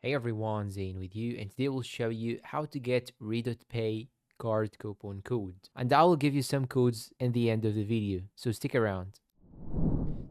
Hey everyone, Zane with you, and today we'll show you how to get RedotPay card coupon code. And I will give you some codes in the end of the video, so stick around.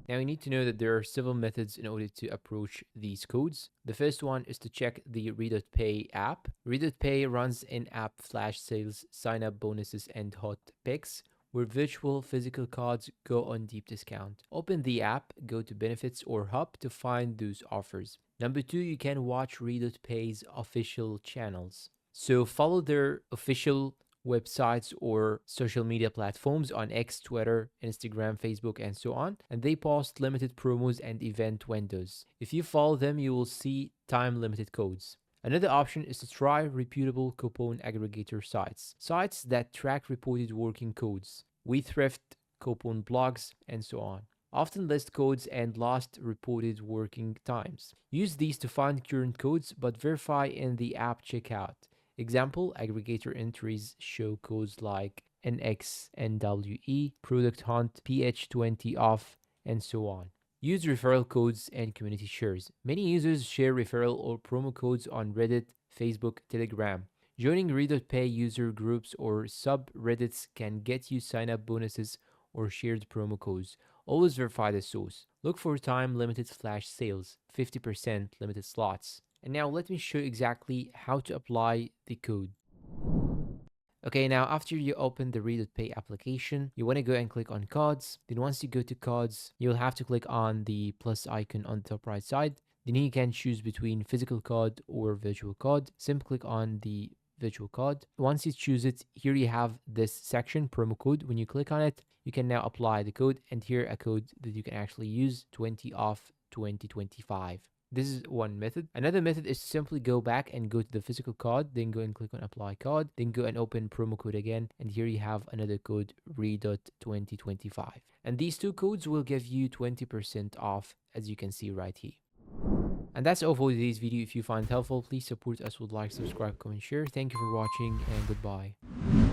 Now you need to know that there are several methods in order to approach these codes. The first one is to check the RedotPay app. RedotPay runs in-app flash sales, sign-up bonuses, and hot picks, where virtual physical cards go on deep discount. Open the app, go to Benefits or Hub to find those offers. Number two, you can watch RedotPay's official channels. So follow their official websites or social media platforms on X, Twitter, Instagram, Facebook, and so on, and they post limited promos and event windows. If you follow them, you will see time limited codes. Another option is to try reputable coupon aggregator sites, sites that track reported working codes. We thrift, coupon blogs, and so on. Often list codes and last reported working times. Use these to find current codes, but verify in the app checkout. Example, aggregator entries show codes like NX, NWE, Product Hunt, PH20 off, and so on. Use referral codes and community shares. Many users share referral or promo codes on Reddit, Facebook, Telegram. Joining RedotPay user groups or subreddits can get you sign-up bonuses or shared promo codes. Always verify the source. Look for time-limited flash sales, 50% limited slots. And now let me show you exactly how to apply the code. Okay, now after you open the RedotPay application, you want to go and click on cards. Then once you go to cards, you'll have to click on the plus icon on the top right side. Then you can choose between physical card or virtual card. Simply click on the virtual card. Once you choose it, here you have this section, promo code. When you click on it, you can now apply the code, and here a code that you can actually use, 20 off 2025. This is one method. Another method is to simply go back and go to the physical card, then go and click on apply card, then go and open promo code again, and here you have another code, REDOT2025. And these two codes will give you 20% off, as you can see right here. And that's all for today's video. If you find it helpful, please support us with like, subscribe, comment, share. Thank you for watching, and goodbye.